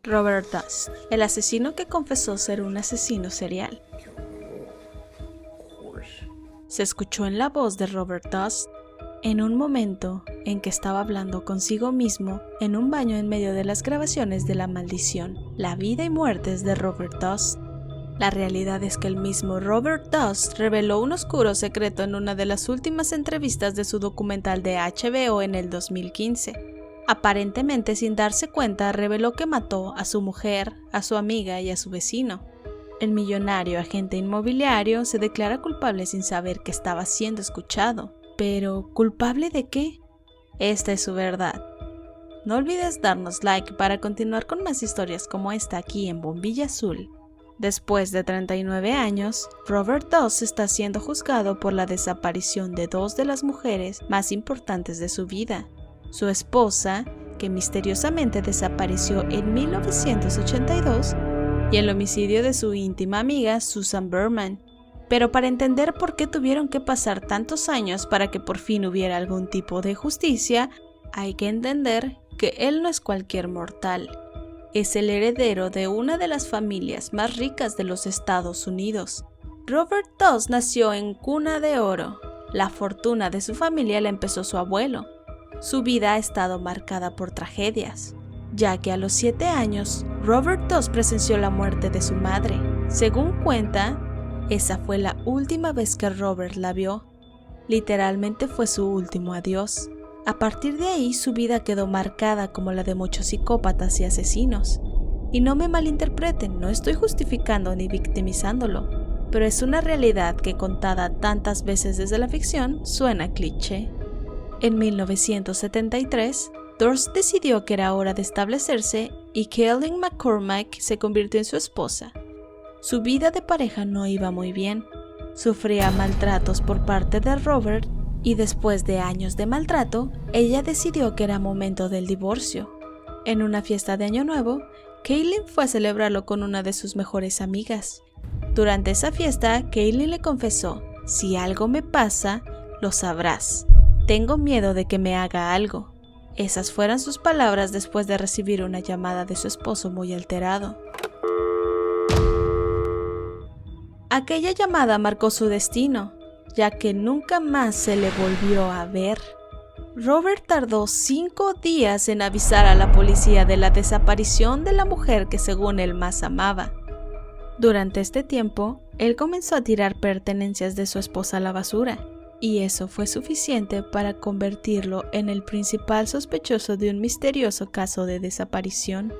Robert Dust, el asesino que confesó ser un asesino serial. Se escuchó en la voz de Robert Dust en un momento en que estaba hablando consigo mismo en un baño en medio de las grabaciones de La Maldición, la vida y muertes de Robert Dust. La realidad es que el mismo Robert Dust reveló un oscuro secreto en una de las últimas entrevistas de su documental de HBO en el 2015. Aparentemente sin darse cuenta, reveló que mató a su mujer, a su amiga y a su vecino. El millonario agente inmobiliario se declara culpable sin saber que estaba siendo escuchado. Pero, ¿culpable de qué? Esta es su verdad. No olvides darnos like para continuar con más historias como esta aquí en Bombilla Azul. Después de 39 años, Robert Dust está siendo juzgado por la desaparición de dos de las mujeres más importantes de su vida. Su esposa, que misteriosamente desapareció en 1982, y el homicidio de su íntima amiga Susan Berman. Pero para entender por qué tuvieron que pasar tantos años para que por fin hubiera algún tipo de justicia, hay que entender que él no es cualquier mortal. Es el heredero de una de las familias más ricas de los Estados Unidos. Robert Dust nació en cuna de oro. La fortuna de su familia la empezó su abuelo. Su vida ha estado marcada por tragedias, ya que a los 7 años, Robert Dust presenció la muerte de su madre. Según cuenta, esa fue la última vez que Robert la vio. Literalmente fue su último adiós. A partir de ahí, su vida quedó marcada como la de muchos psicópatas y asesinos. Y no me malinterpreten, no estoy justificando ni victimizándolo, pero es una realidad que contada tantas veces desde la ficción suena cliché. En 1973, Dust decidió que era hora de establecerse y Kaylin McCormack se convirtió en su esposa. Su vida de pareja no iba muy bien. Sufría maltratos por parte de Robert y después de años de maltrato, ella decidió que era momento del divorcio. En una fiesta de Año Nuevo, Kaylin fue a celebrarlo con una de sus mejores amigas. Durante esa fiesta, Kaylin le confesó: "Si algo me pasa, lo sabrás. Tengo miedo de que me haga algo". Esas fueron sus palabras después de recibir una llamada de su esposo muy alterado. Aquella llamada marcó su destino, ya que nunca más se le volvió a ver. Robert tardó 5 días en avisar a la policía de la desaparición de la mujer que según él más amaba. Durante este tiempo, él comenzó a tirar pertenencias de su esposa a la basura, y eso fue suficiente para convertirlo en el principal sospechoso de un misterioso caso de desaparición.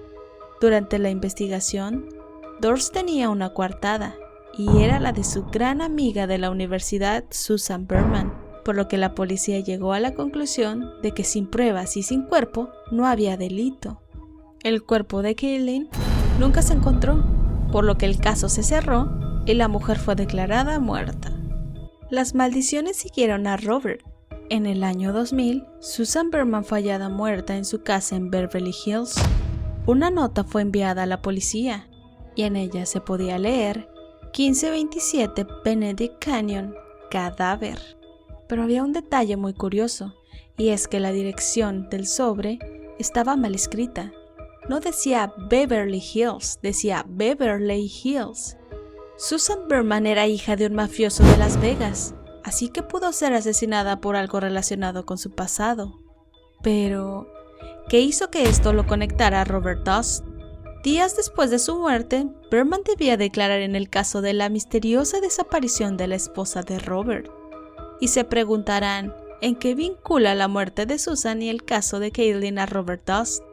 Durante la investigación, Dust tenía una coartada, y era la de su gran amiga de la universidad, Susan Berman, por lo que la policía llegó a la conclusión de que sin pruebas y sin cuerpo no había delito. El cuerpo de Kaylin nunca se encontró, por lo que el caso se cerró y la mujer fue declarada muerta. Las maldiciones siguieron a Robert. En el año 2000, Susan Berman fue hallada muerta en su casa en Beverly Hills. Una nota fue enviada a la policía, y en ella se podía leer 1527 Benedict Canyon, cadáver. Pero había un detalle muy curioso, y es que la dirección del sobre estaba mal escrita. No decía Beverly Hills, decía Beverly Hills. Susan Berman era hija de un mafioso de Las Vegas, así que pudo ser asesinada por algo relacionado con su pasado. Pero, ¿qué hizo que esto lo conectara a Robert Dust? Días después de su muerte, Berman debía declarar en el caso de la misteriosa desaparición de la esposa de Robert. Y se preguntarán, ¿en qué vincula la muerte de Susan y el caso de Kaylin a Robert Dust?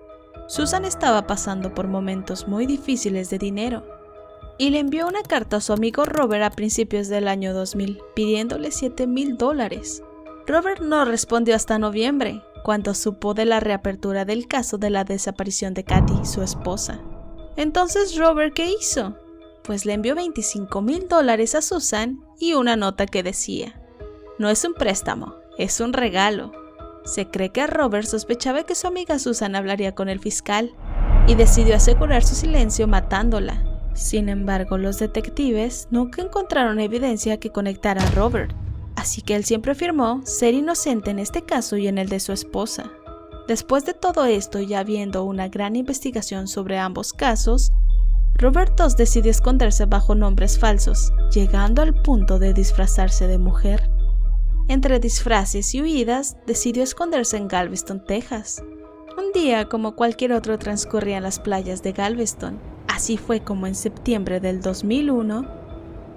Susan estaba pasando por momentos muy difíciles de dinero, y le envió una carta a su amigo Robert a principios del año 2000, pidiéndole $7,000. Robert no respondió hasta noviembre, cuando supo de la reapertura del caso de la desaparición de Kathy, su esposa. Entonces, ¿Robert qué hizo? Pues le envió $25,000 a Susan y una nota que decía: "No es un préstamo, es un regalo". Se cree que Robert sospechaba que su amiga Susan hablaría con el fiscal y decidió asegurar su silencio matándola. Sin embargo, los detectives nunca encontraron evidencia que conectara a Robert, así que él siempre afirmó ser inocente en este caso y en el de su esposa. Después de todo esto y habiendo una gran investigación sobre ambos casos, Robert Doss decidió esconderse bajo nombres falsos, llegando al punto de disfrazarse de mujer. Entre disfraces y huidas, decidió esconderse en Galveston, Texas. Un día como cualquier otro transcurría en las playas de Galveston. Así fue como en septiembre del 2001,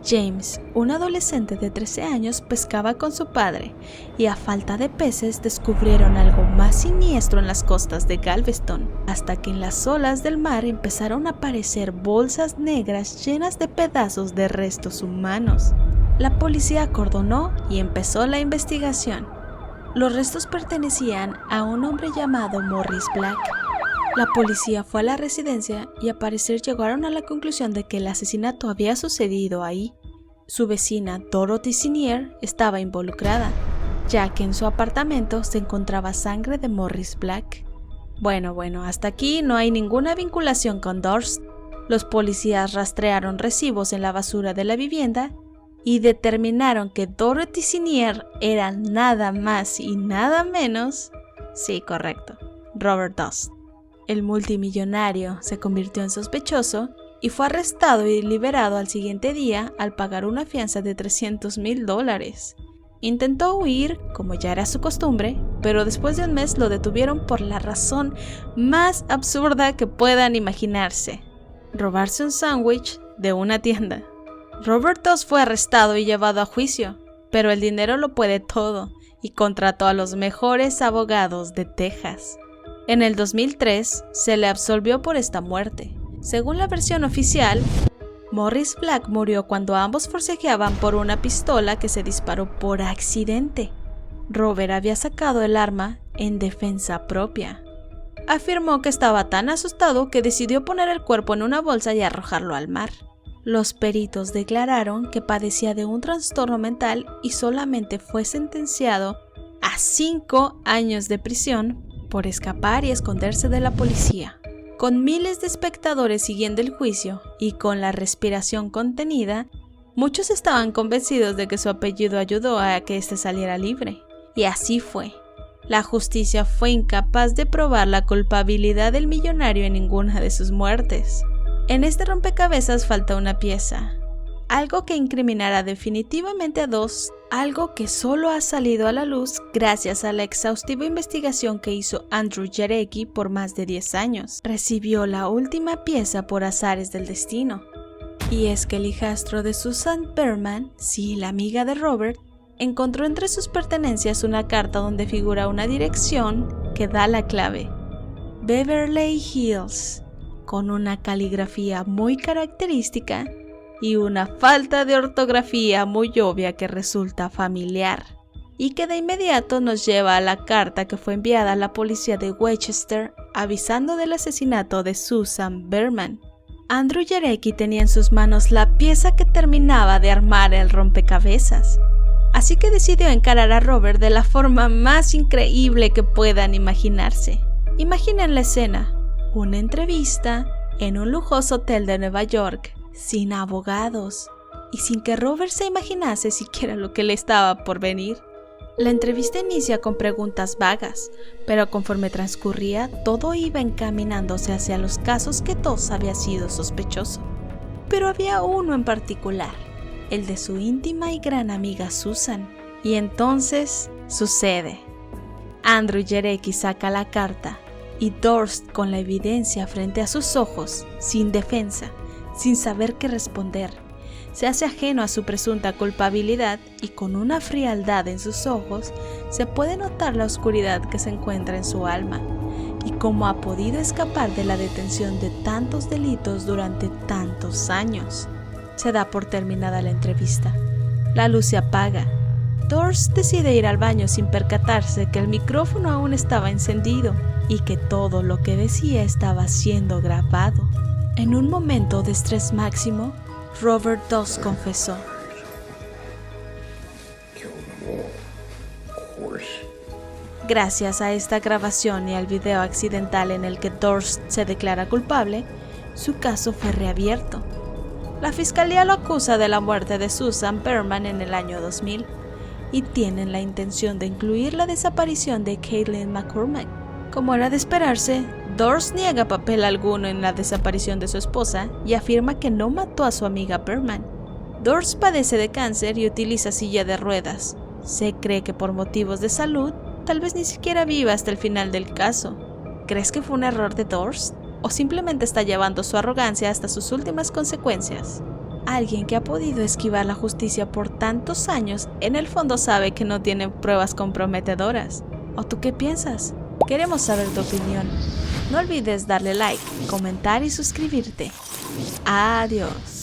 James, un adolescente de 13 años, pescaba con su padre y a falta de peces descubrieron algo más siniestro en las costas de Galveston, hasta que en las olas del mar empezaron a aparecer bolsas negras llenas de pedazos de restos humanos. La policía acordonó y empezó la investigación. Los restos pertenecían a un hombre llamado Morris Black. La policía fue a la residencia y al parecer llegaron a la conclusión de que el asesinato había sucedido ahí. Su vecina Dorothy Senior estaba involucrada, ya que en su apartamento se encontraba sangre de Morris Black. Bueno, hasta aquí no hay ninguna vinculación con Durst. Los policías rastrearon recibos en la basura de la vivienda y determinaron que Dorothy Senior era nada más y nada menos, sí, correcto, Robert Doss. El multimillonario se convirtió en sospechoso y fue arrestado y liberado al siguiente día al pagar una fianza de $300,000. Intentó huir, como ya era su costumbre, pero después de un mes lo detuvieron por la razón más absurda que puedan imaginarse: robarse un sándwich de una tienda. Robert Doss fue arrestado y llevado a juicio, pero el dinero lo puede todo y contrató a los mejores abogados de Texas. En el 2003 se le absolvió por esta muerte. Según la versión oficial, Morris Black murió cuando ambos forcejeaban por una pistola que se disparó por accidente. Robert había sacado el arma en defensa propia. Afirmó que estaba tan asustado que decidió poner el cuerpo en una bolsa y arrojarlo al mar. Los peritos declararon que padecía de un trastorno mental y solamente fue sentenciado a 5 años de prisión por escapar y esconderse de la policía. Con miles de espectadores siguiendo el juicio y con la respiración contenida, muchos estaban convencidos de que su apellido ayudó a que éste saliera libre. Y así fue. La justicia fue incapaz de probar la culpabilidad del millonario en ninguna de sus muertes. En este rompecabezas falta una pieza, algo que incriminará definitivamente a Doss, algo que solo ha salido a la luz gracias a la exhaustiva investigación que hizo Andrew Jarecki por más de 10 años. Recibió la última pieza por azares del destino. Y es que el hijastro de Susan Berman, sí, la amiga de Robert, encontró entre sus pertenencias una carta donde figura una dirección que da la clave: Beverly Hills, con una caligrafía muy característica y una falta de ortografía muy obvia que resulta familiar, y que de inmediato nos lleva a la carta que fue enviada a la policía de Westchester avisando del asesinato de Susan Berman. Andrew Jarecki tenía en sus manos la pieza que terminaba de armar el rompecabezas, así que decidió encarar a Robert de la forma más increíble que puedan imaginarse. Imaginen la escena: una entrevista en un lujoso hotel de Nueva York, sin abogados y sin que Robert se imaginase siquiera lo que le estaba por venir. La entrevista inicia con preguntas vagas, pero conforme transcurría, todo iba encaminándose hacia los casos que Doss había sido sospechoso. Pero había uno en particular, el de su íntima y gran amiga Susan. Y entonces sucede. Andrew Jarecki saca la carta y Durst, con la evidencia frente a sus ojos, sin defensa, sin saber qué responder, se hace ajeno a su presunta culpabilidad y con una frialdad en sus ojos se puede notar la oscuridad que se encuentra en su alma y cómo ha podido escapar de la detención de tantos delitos durante tantos años. Se da por terminada la entrevista. La luz se apaga. Durst decide ir al baño sin percatarse que el micrófono aún estaba encendido y que todo lo que decía estaba siendo grabado. En un momento de estrés máximo, Robert Doss confesó: gracias a esta grabación y al video accidental en el que Durst se declara culpable, su caso fue reabierto. La fiscalía lo acusa de la muerte de Susan Berman en el año 2000 y tienen la intención de incluir la desaparición de Caitlin McCormack. Como era de esperarse, Durst niega papel alguno en la desaparición de su esposa y afirma que no mató a su amiga Berman. Durst padece de cáncer y utiliza silla de ruedas. Se cree que por motivos de salud, tal vez ni siquiera viva hasta el final del caso. ¿Crees que fue un error de Durst? ¿O simplemente está llevando su arrogancia hasta sus últimas consecuencias? Alguien que ha podido esquivar la justicia por tantos años, en el fondo sabe que no tiene pruebas comprometedoras. ¿O tú qué piensas? Queremos saber tu opinión. No olvides darle like, comentar y suscribirte. Adiós.